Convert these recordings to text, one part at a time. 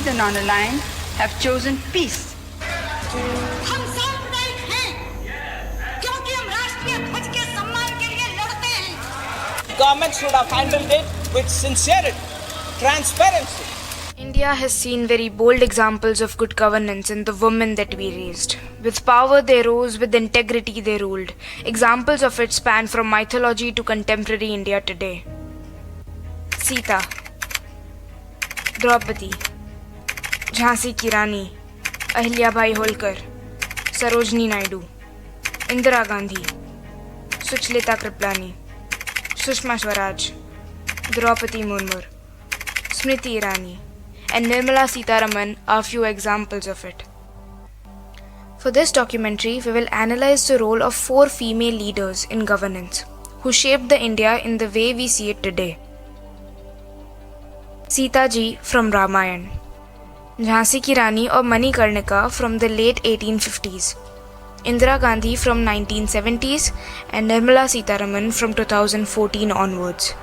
the non-aligned have chosen peace. हम सांप्रदायिक हैं क्योंकि हम राष्ट्रीय ध्वज के सम्मान के लिए लड़ते हैं. Government should have handled it with sincerity, transparency. India has seen very bold examples of good governance in the women that we raised. With power they rose, with integrity they ruled. Examples of it span from mythology to contemporary India today. Sita, Draupadi, Jhansi ki Rani, Ahilyabai Holkar, Sarojini Naidu, Indira Gandhi, Suchlita Kriplani, Sushma Swaraj, Draupadi Murmur, Smriti Irani, and Nirmala Sitharaman are few examples of it. For this documentary, we will analyze the role of 4 female leaders in governance who shaped the India in the way we see it today. Sita Ji from Ramayana, Jhansi Ki Rani or Manikarnika from the late 1850s, Indira Gandhi from 1970s, and Nirmala Sitharaman from 2014 onwards.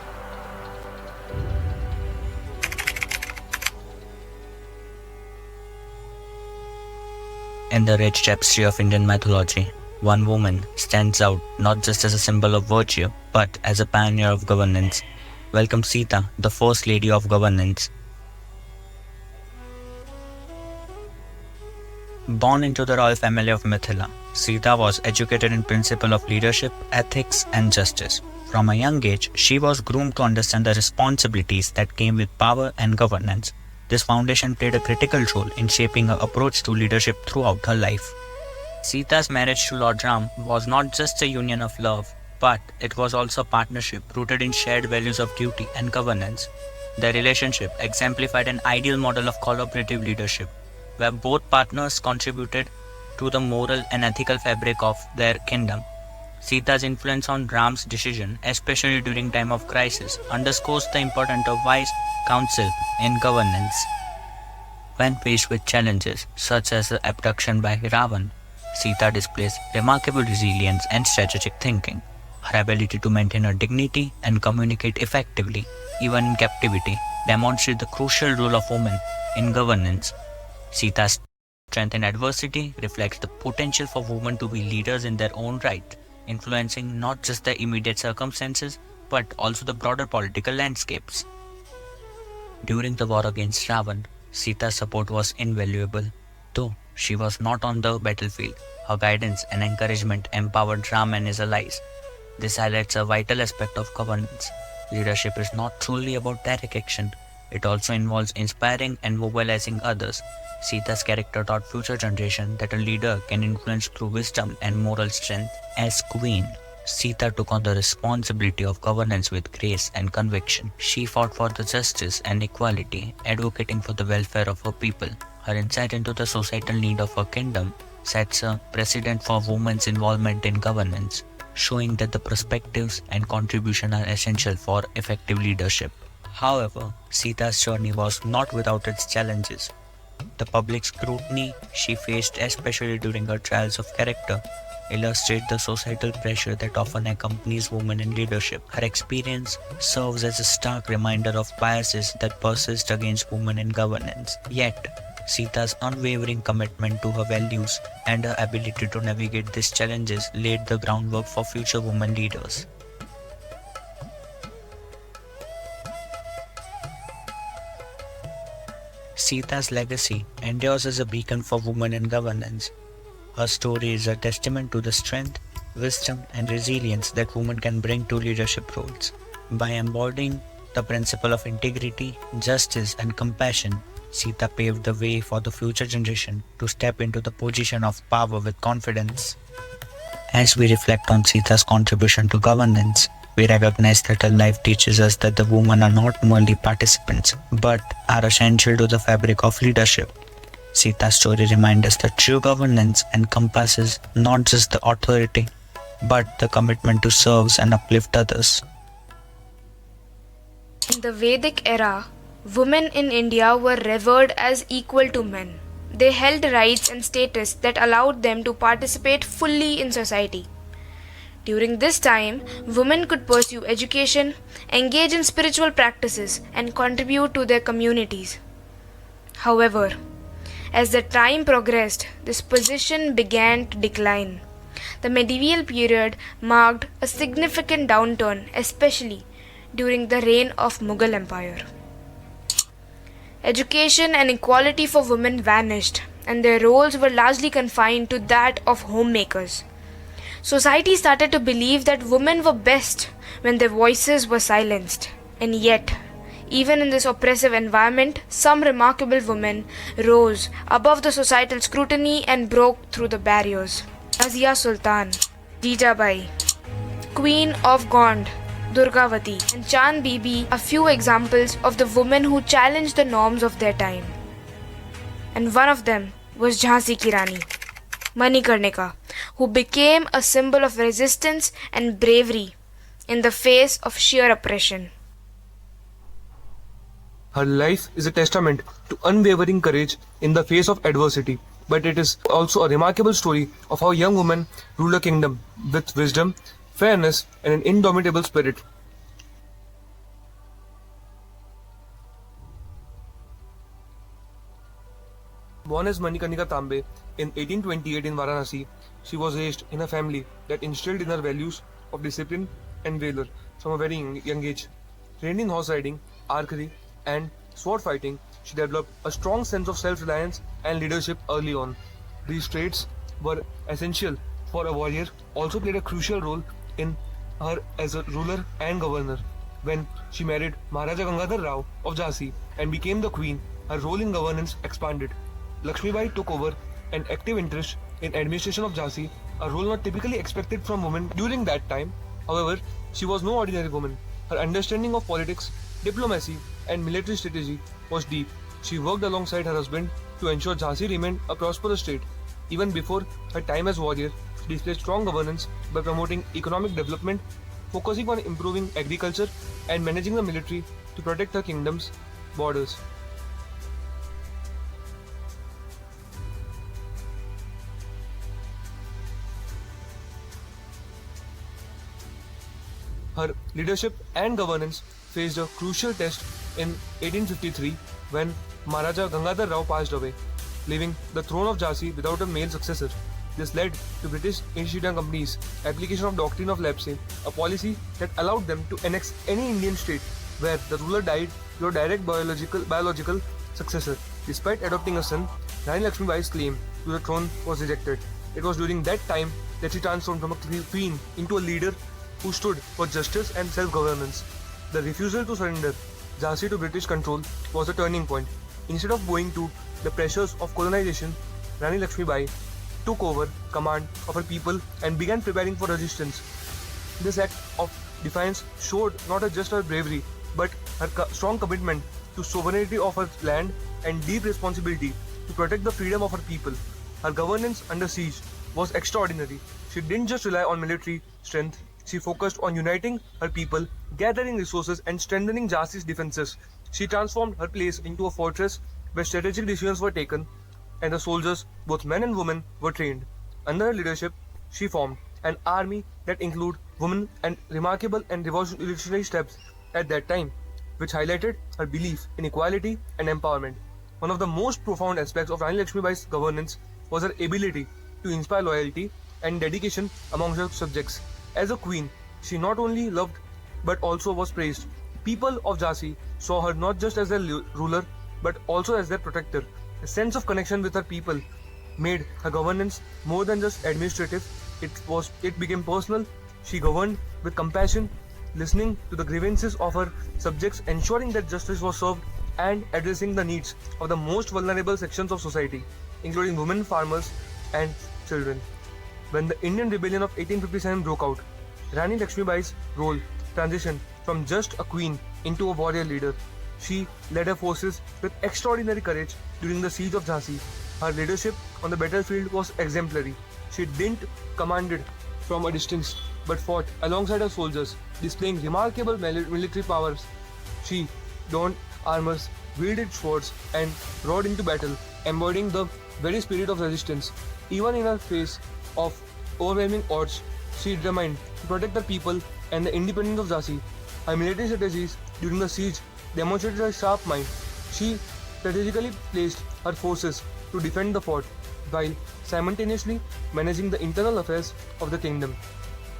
In the rich tapestry of Indian mythology, one woman stands out not just as a symbol of virtue, but as a pioneer of governance. Welcome Sita, the first lady of governance. Born into the royal family of Mithila, Sita was educated in principle of leadership, ethics and justice. From a young age, she was groomed to understand the responsibilities that came with power and governance. This foundation played a critical role in shaping her approach to leadership throughout her life. Sita's marriage to Lord Ram was not just a union of love, but it was also a partnership rooted in shared values of duty and governance. Their relationship exemplified an ideal model of collaborative leadership, where both partners contributed to the moral and ethical fabric of their kingdom. Sita's influence on Ram's decision, especially during time of crisis, underscores the importance of wise counsel in governance. When faced with challenges such as the abduction by Ravan, Sita displays remarkable resilience and strategic thinking. Her ability to maintain her dignity and communicate effectively, even in captivity, demonstrates the crucial role of women in governance. Sita's strength in adversity reflects the potential for women to be leaders in their own right, influencing not just the immediate circumstances but also the broader political landscapes. During the war against Ravan, Sita's support was invaluable. Though she was not on the battlefield, her guidance and encouragement empowered Ram and his allies. This highlights a vital aspect of governance. Leadership is not truly about direct action, it also involves inspiring and mobilizing others. Sita's character taught future generations that a leader can influence through wisdom and moral strength. As queen, Sita took on the responsibility of governance with grace and conviction. She fought for the justice and equality, advocating for the welfare of her people. Her insight into the societal need of her kingdom sets a precedent for women's involvement in governance, showing that the perspectives and contribution are essential for effective leadership. However, Sita's journey was not without its challenges. The public scrutiny she faced, especially during her trials of character, illustrate the societal pressure that often accompanies women in leadership. Her experience serves as a stark reminder of biases that persist against women in governance. Yet, Sita's unwavering commitment to her values and her ability to navigate these challenges laid the groundwork for future women leaders. Sita's legacy endures as a beacon for women in governance. Her story is a testament to the strength, wisdom, and resilience that women can bring to leadership roles. By embodying the principle of integrity, justice, and compassion, Sita paved the way for the future generation to step into the position of power with confidence. As we reflect on Sita's contribution to governance, we recognize that her life teaches us that the women are not merely participants, but are essential to the fabric of leadership. Sita's story reminds us that true governance encompasses not just the authority, but the commitment to serve and uplift others. In the Vedic era, women in India were revered as equal to men. They held rights and status that allowed them to participate fully in society. During this time, women could pursue education, engage in spiritual practices, and contribute to their communities. However, as the time progressed, this position began to decline. The medieval period marked a significant downturn, especially during the reign of Mughal Empire. Education and equality for women vanished, and their roles were largely confined to that of homemakers. Society started to believe that women were best when their voices were silenced. And yet, even in this oppressive environment, some remarkable women rose above the societal scrutiny and broke through the barriers. Razia Sultan, Jijabai, Queen of Gond, Durgavati, and Chand Bibi are few examples of the women who challenged the norms of their time. And one of them was Jhansi Ki Rani, Manikarnika, who became a symbol of resistance and bravery in the face of sheer oppression. Her life is a testament to unwavering courage in the face of adversity, but it is also a remarkable story of how a young woman ruled a kingdom with wisdom, fairness, and an indomitable spirit. Born as Manikarnika Tambe in 1828 in Varanasi, she was raised in a family that instilled in her values of discipline and valor from a very young age. Trained in horse riding, archery, and sword fighting, she developed a strong sense of self-reliance and leadership early on. These traits were essential for a warrior, also played a crucial role in her as a ruler and governor. When she married Maharaja Gangadhar Rao of Jhansi and became the queen, her role in governance expanded. Lakshmibai took over an active interest in administration of Jhansi, a role not typically expected from women during that time. However, she was no ordinary woman. Her understanding of politics, diplomacy, and military strategy was deep. She worked alongside her husband to ensure Jhansi remained a prosperous state. Even before her time as warrior, she displayed strong governance by promoting economic development, focusing on improving agriculture, and managing the military to protect her kingdom's borders. Her leadership and governance faced a crucial test in 1853 when Maharaja Gangadhar Rao passed away, leaving the throne of Jhansi without a male successor. This led to British East India Company's application of Doctrine of Lapse, a policy that allowed them to annex any Indian state where the ruler died to a direct biological successor. Despite adopting a son, Rani Lakshmibai's claim to the throne was rejected. It was during that time that she transformed from a queen into a leader who stood for justice and self-governance. The refusal to surrender Jhansi to British control was a turning point. Instead of bowing to the pressures of colonization, Rani Lakshmibai took over command of her people and began preparing for resistance. This act of defiance showed not just her bravery, but her strong commitment to sovereignty of her land and deep responsibility to protect the freedom of her people. Her governance under siege was extraordinary. She didn't just rely on military strength. She focused on uniting her people, gathering resources, and strengthening Jhansi's defenses. She transformed her place into a fortress where strategic decisions were taken and the soldiers, both men and women, were trained. Under her leadership, she formed an army that included women and remarkable and revolutionary steps at that time, which highlighted her belief in equality and empowerment. One of the most profound aspects of Rani Lakshmibai's governance was her ability to inspire loyalty and dedication among her subjects. As a queen, she not only loved but also was praised. People of Jhansi saw her not just as their ruler but also as their protector. A sense of connection with her people made her governance more than just administrative. It became personal. She governed with compassion, listening to the grievances of her subjects, ensuring that justice was served, and addressing the needs of the most vulnerable sections of society, including women, farmers, and children. When the Indian Rebellion of 1857 broke out, Rani Lakshmibai's role transitioned from just a queen into a warrior leader. She led her forces with extraordinary courage during the siege of Jhansi. Her leadership on the battlefield was exemplary. She didn't command from a distance but fought alongside her soldiers, displaying remarkable military powers. She donned armors, wielded swords, and rode into battle, embodying the very spirit of resistance. Even in the face of overwhelming odds, she determined to protect the people and the independence of Jhansi. Her military strategies during the siege demonstrated her sharp mind. She strategically placed her forces to defend the fort while simultaneously managing the internal affairs of the kingdom.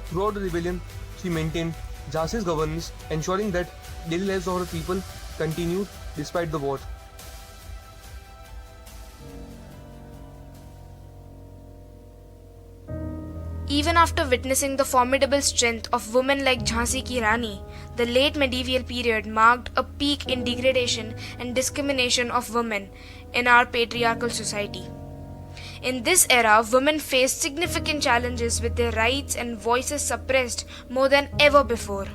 Throughout the rebellion, she maintained Jhansi's governance, ensuring that daily lives of her people continued despite the war. Even after witnessing the formidable strength of women like Jhansi Ki Rani, the late medieval period marked a peak in degradation and discrimination of women in our patriarchal society. In this era, women faced significant challenges with their rights and voices suppressed more than ever before.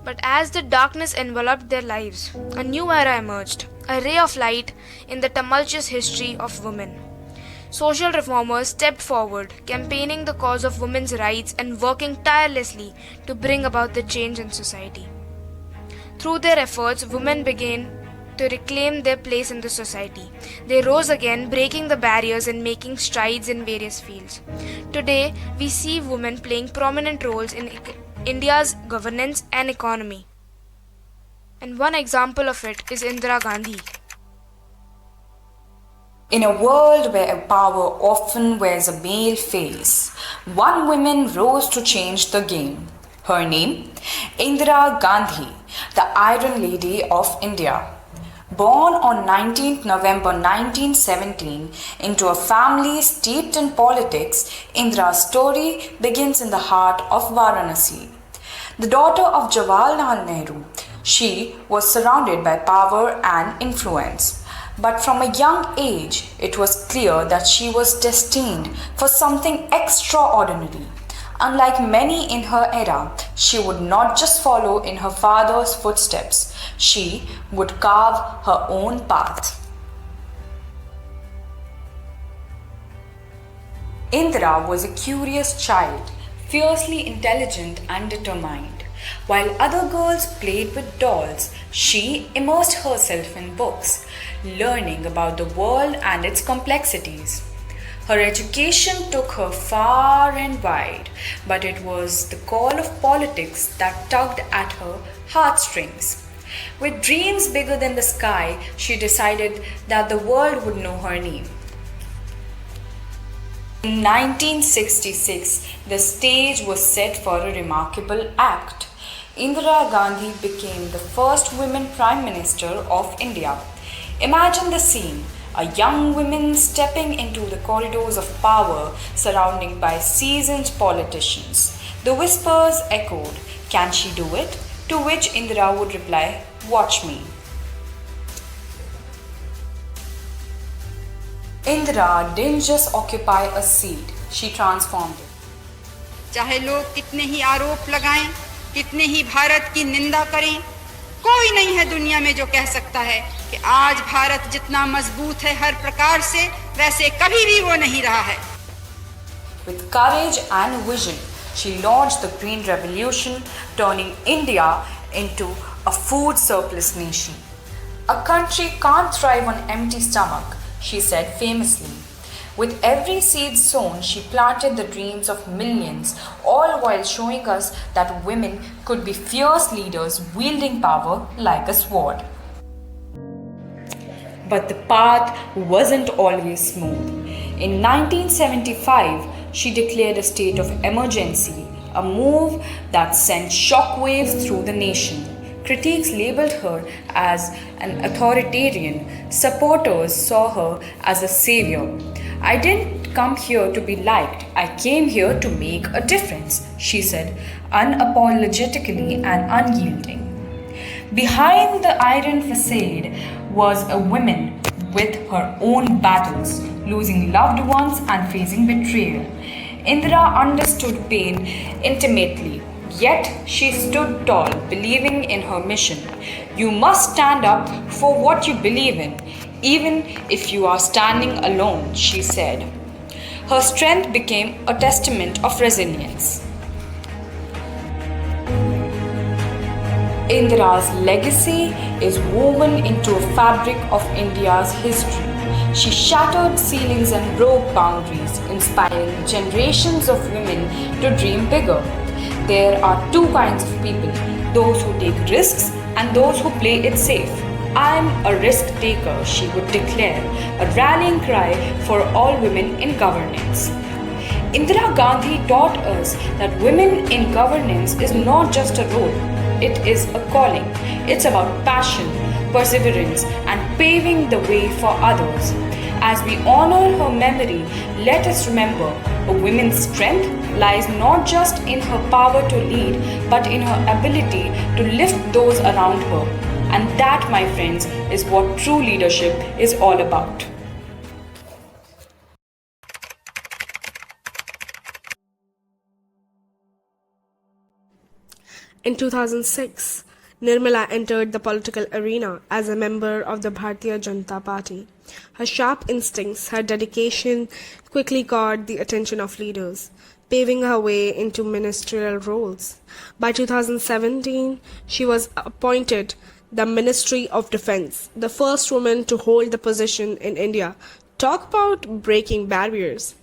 But as the darkness enveloped their lives, a new era emerged, a ray of light in the tumultuous history of women. Social reformers stepped forward, campaigning the cause of women's rights and working tirelessly to bring about the change in society. Through their efforts, women began to reclaim their place in the society. They rose again, breaking the barriers and making strides in various fields. Today, we see women playing prominent roles in India's governance and economy. And one example of it is Indira Gandhi. In a world where power often wears a male face, one woman rose to change the game. Her name? Indira Gandhi, the Iron Lady of India. Born on 19th November 1917 into a family steeped in politics, Indira's story begins in the heart of Varanasi. The daughter of Jawaharlal Nehru, she was surrounded by power and influence. But from a young age, it was clear that she was destined for something extraordinary. Unlike many in her era, she would not just follow in her father's footsteps, she would carve her own path. Indira was a curious child, fiercely intelligent and determined. While other girls played with dolls, she immersed herself in books, learning about the world and its complexities. Her education took her far and wide, but it was the call of politics that tugged at her heartstrings. With dreams bigger than the sky, she decided that the world would know her name. In 1966, the stage was set for a remarkable act. Indira Gandhi became the first woman Prime Minister of India. Imagine the scene, a young woman stepping into the corridors of power surrounded by seasoned politicians. The whispers echoed, "Can she do it?" To which Indira would reply, "Watch me." Indira didn't just occupy a seat, she transformed it. चाहे लोग कितने ही आरोप लगाएं, कितने ही भारत की निंदा करें, कोई नहीं है दुनिया में जो कह सकता है कि आज भारत जितना मजबूत है हर प्रकार से, वैसे कभी भी वो नहीं रहा है. With courage and vision, she launched the Green Revolution, turning India into a food surplus nation. "A country can't thrive on empty stomach," she said famously. With every seed sown, she planted the dreams of millions, all while showing us that women could be fierce leaders wielding power like a sword. But the path wasn't always smooth. In 1975, she declared a state of emergency, a move that sent shockwaves through the nation. Critics labeled her as an authoritarian. Supporters saw her as a savior. "I didn't come here to be liked. I came here to make a difference," she said, unapologetically and unyielding. Behind the iron facade was a woman with her own battles, losing loved ones and facing betrayal. Indira understood pain intimately, yet she stood tall, believing in her mission. "You must stand up for what you believe in, even if you are standing alone," she said. Her strength became a testament of resilience. Indira's legacy is woven into a fabric of India's history. She shattered ceilings and broke boundaries, inspiring generations of women to dream bigger. There are two kinds of people, those who take risks and those who play it safe. I'm a risk taker, she would declare, a rallying cry for all women in governance. Indira Gandhi taught us that women in governance is not just a role, it is a calling. It's about passion, perseverance, and paving the way for others. As we honor her memory, let us remember a woman's strength lies not just in her power to lead, but in her ability to lift those around her. And that, my friends, is what true leadership is all about. In 2006, Nirmala entered the political arena as a member of the Bharatiya Janata Party. Her sharp instincts, her dedication quickly caught the attention of leaders, paving her way into ministerial roles. By 2017, she was appointed the Ministry of Defense, the first woman to hold the position in India. Talk about breaking barriers.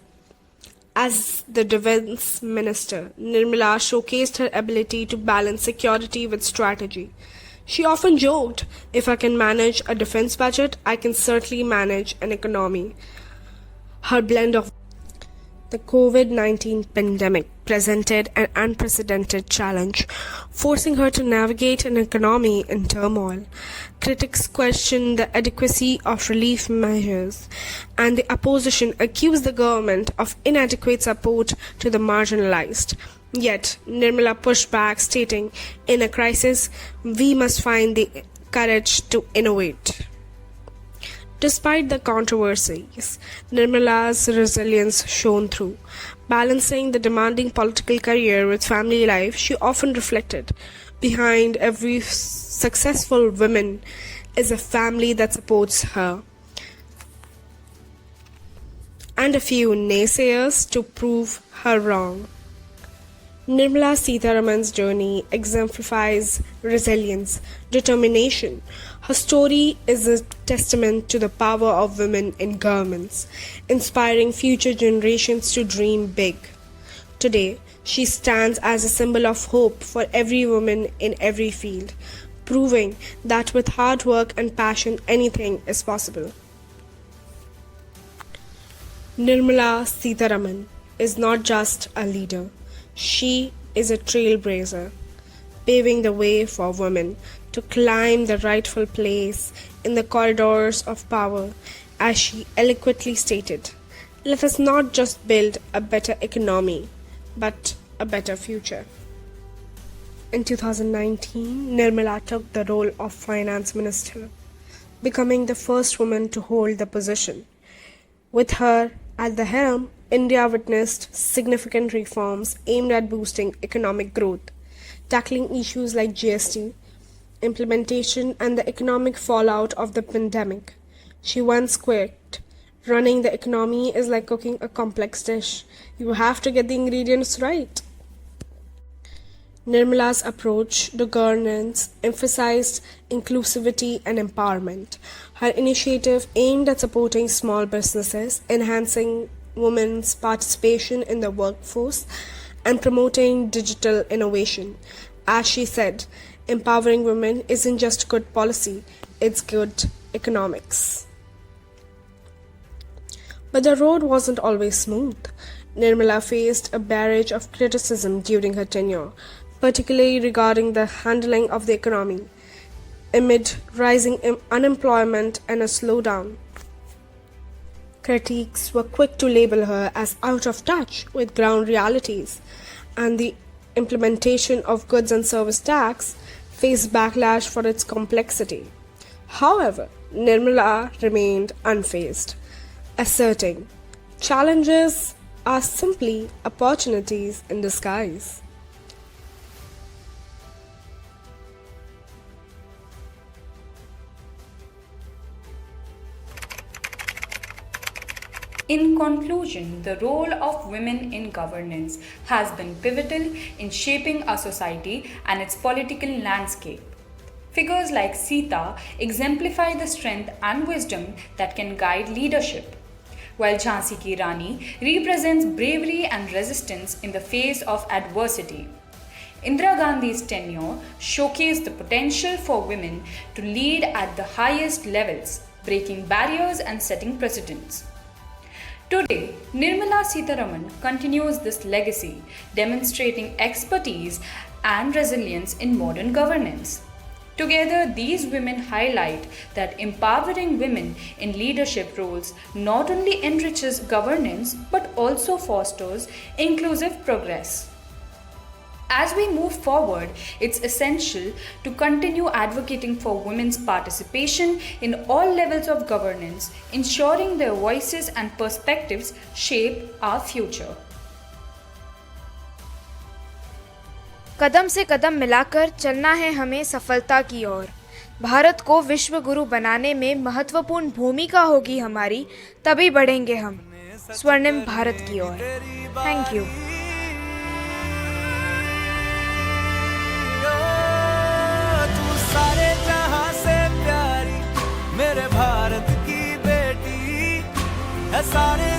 As the defense minister, Nirmala showcased her ability to balance security with strategy. She often joked, "If I can manage a defense budget, I can certainly manage an economy." Her blend of the COVID-19 pandemic presented an unprecedented challenge, forcing her to navigate an economy in turmoil. Critics questioned the adequacy of relief measures, and the opposition accused the government of inadequate support to the marginalized. Yet, Nirmala pushed back, stating, "In a crisis, we must find the courage to innovate." Despite the controversies, Nirmala's resilience shone through. Balancing the demanding political career with family life, she often reflected, "Behind every successful woman is a family that supports her, and a few naysayers to prove her wrong." Nirmala Sitharaman's journey exemplifies resilience, determination. Her story is a testament to the power of women in governments, inspiring future generations to dream big. Today, she stands as a symbol of hope for every woman in every field, proving that with hard work and passion, anything is possible. Nirmala Sitharaman is not just a leader. She is a trailblazer, paving the way for women to climb the rightful place in the corridors of power. As she eloquently stated, "Let us not just build a better economy, but a better future." In 2019, Nirmala took the role of finance minister, becoming the first woman to hold the position. With her at the helm, India witnessed significant reforms aimed at boosting economic growth, tackling issues like GST, implementation, and the economic fallout of the pandemic. She once quoted, "Running the economy is like cooking a complex dish. You have to get the ingredients right." Nirmala's approach to governance emphasized inclusivity and empowerment. Her initiative aimed at supporting small businesses, enhancing women's participation in the workforce, and promoting digital innovation. As she said, empowering women isn't just good policy, it's good economics. But the road wasn't always smooth. Nirmala faced a barrage of criticism during her tenure, particularly regarding the handling of the economy. Amid rising unemployment and a slowdown, critics were quick to label her as out of touch with ground realities, and the implementation of goods and service tax faced backlash for its complexity. However, Nirmala remained unfazed, asserting, "Challenges are simply opportunities in disguise." In conclusion, the role of women in governance has been pivotal in shaping our society and its political landscape. Figures like Sita exemplify the strength and wisdom that can guide leadership, while Jhansi Ki Rani represents bravery and resistance in the face of adversity. Indira Gandhi's tenure showcased the potential for women to lead at the highest levels, breaking barriers and setting precedents. Today, Nirmala Sitharaman continues this legacy, demonstrating expertise and resilience in modern governance. Together, these women highlight that empowering women in leadership roles not only enriches governance but also fosters inclusive progress. As we move forward, it's essential to continue advocating for women's participation in all levels of governance, ensuring their voices and perspectives shape our future. कदम से कदम मिलाकर चलना है हमें सफलता की ओर। भारत को विश्व गुरु बनाने में महत्वपूर्ण भूमिका होगी हमारी, तभी बढ़ेंगे हम स्वर्णिम भारत की ओर। Thank you. तू सारे जहां से प्यारी मेरे भारत की बेटी है, सारे